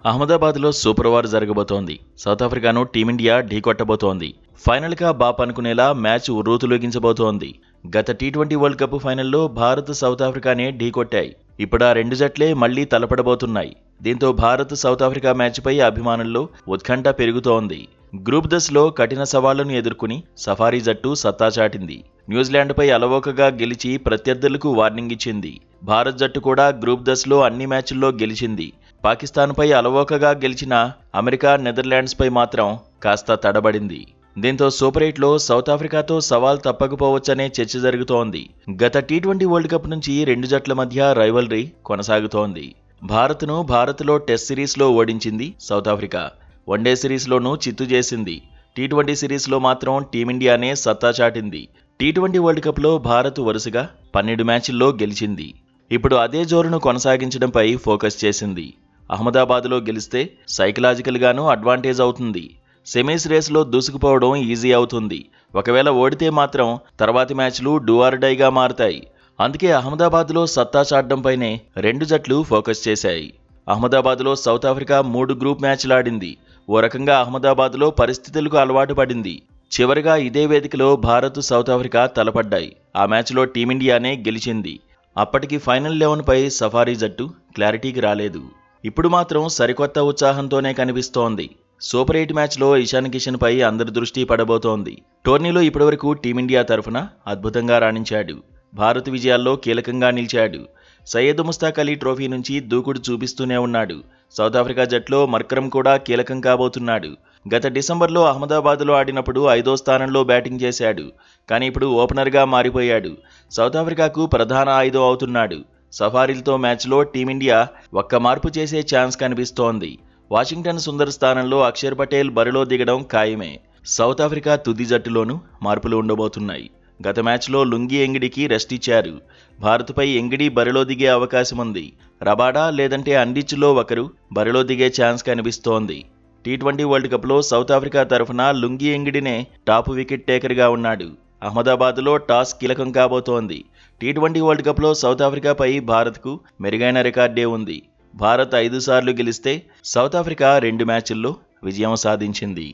అహ్మదాబాద్లో super over జరగబోతోంది. South ఆఫ్రికాను టీమిండియా ఢీకొట్టబోతోంది. ఫైనల్గా బాప్ అనుకునేలా మ్యాచ్ ఉర్రూతులూగించబోతోంది. గత టీ20 వరల్డ్ కప్ ఫైనల్లో భారత్ సౌత్ ఆఫ్రికానే ఢీకొట్టాయి. ఇప్పుడా రెండు జట్లే మళ్లీ తలపడబోతున్నాయి. దీంతో భారత్ సౌత్ ఆఫ్రికా మ్యాచ్పై అభిమానుల్లో ఉత్కంఠ పెరుగుతోంది. గ్రూప్ దశలో కఠిన సవాళ్లను ఎదుర్కొని సఫారీ జట్టు సత్తా చాటింది. న్యూజిలాండ్పై అలవోకగా గెలిచి ప్రత్యర్థులకు వార్నింగ్ ఇచ్చింది. భారత్ జట్టు కూడా గ్రూప్ దశలో అన్ని మ్యాచ్ల్లో గెలిచింది. పాకిస్తాన్పై అలవోకగా గెలిచిన అమెరికా, నెదర్లాండ్స్పై మాత్రం కాస్త తడబడింది. దీంతో సూపర్ 8లో సౌత్ ఆఫ్రికాతో సవాల్ తప్పకపోవచ్చనే చర్చ జరుగుతోంది. గత టీ20 వరల్డ్ కప్ నుంచి రెండు జట్ల మధ్య రైవల్రీ కొనసాగుతోంది. భారత్లో టెస్ట్ సిరీస్లో ఓడించింది సౌత్ ఆఫ్రికా. వన్డే సిరీస్లోనూ చిత్తు చేసింది. టీ20 సిరీస్లో మాత్రం టీమిండియానే సత్తా చాటింది. టీ20 వరల్డ్ కప్లో భారత్ వరుసగా 12 మ్యాచ్ల్లో గెలిచింది. ఇప్పుడు అదే జోరును కొనసాగించడంపై ఫోకస్ చేసింది. అహ్మదాబాద్లో గెలిస్తే సైకలాజికల్గానూ అడ్వాంటేజ్ అవుతుంది. సెమీస్ రేస్లో దూసుకుపోవడం ఈజీ అవుతుంది. ఒకవేళ ఓడితే మాత్రం తర్వాతి మ్యాచ్లు డూ ఆర్ డైగా మారతాయి. అందుకే అహ్మదాబాద్లో సత్తా చాటడంపైనే రెండు జట్లు ఫోకస్ చేశాయి. అహ్మదాబాద్లో సౌత్ ఆఫ్రికా 3 గ్రూప్ మ్యాచ్లాడింది. ఓ రకంగా అహ్మదాబాద్లో పరిస్థితులకు అలవాటు పడింది. చివరగా ఇదే వేదికలో భారత్, సౌత్ ఆఫ్రికా తలపడ్డాయి. ఆ మ్యాచ్లో టీమిండియానే గెలిచింది. అప్పటికి ఫైనల్ 11పై సఫారీ జట్టు క్లారిటీకి రాలేదు. ఇప్పుడు మాత్రం సరికొత్త ఉత్సాహంతోనే కనిపిస్తోంది. సూపర్ 8 మ్యాచ్లో ఇషాన్ కిషన్పై అందరి దృష్టి పడబోతోంది. టోర్నీలో ఇప్పటివరకు టీమిండియా తరఫున అద్భుతంగా రాణించాడు. భారత్ విజయాల్లో కీలకంగా నిలిచాడు. సయ్యద్ ముస్తాక్ అలీ ట్రోఫీ నుంచి దూకుడు చూపిస్తూనే ఉన్నాడు. సౌత్ ఆఫ్రికా జట్లో మర్కరం కూడా కీలకం కాబోతున్నాడు. గత డిసెంబర్లో అహ్మదాబాద్లో ఆడినప్పుడు 5వ స్థానంలో బ్యాటింగ్ చేశాడు. కానీ ఇప్పుడు ఓపెనర్గా మారిపోయాడు. సౌత్ ఆఫ్రికాకు ప్రధాన ఆయుధం అవుతున్నాడు. సఫారీలతో మ్యాచ్లో టీమిండియా ఒక్క మార్పు చేసే ఛాన్స్ కనిపిస్తోంది. వాషింగ్టన్ సుందర్ స్థానంలో అక్షర్ పటేల్ బరిలో దిగడం ఖాయమే. సౌత్ ఆఫ్రికా తుది జట్టులోనూ మార్పులు ఉండబోతున్నాయి. గత మ్యాచ్లో లుంగి ఎంగిడికి రెస్ట్ ఇచ్చారు. భారత్పై ఎంగిడి బరిలో దిగే అవకాశముంది. రబాడా లేదంటే అండిచ్లో ఒకరు బరిలో దిగే ఛాన్స్ కనిపిస్తోంది. టీ20 వరల్డ్ కప్లో సౌత్ ఆఫ్రికా తరఫున లుంగి ఎంగిడినే టాప్ వికెట్ టేకర్గా ఉన్నాడు. అహ్మదాబాద్లో టాస్ కీలకం కాబోతోంది. టీ20 వరల్డ్ కప్లో సౌత్ ఆఫ్రికాపై భారత్కు మెరుగైన రికార్డే ఉంది. భారత్ 5 సార్లు గెలిస్తే సౌత్ ఆఫ్రికా 2 మ్యాచ్ల్లో విజయం సాధించింది.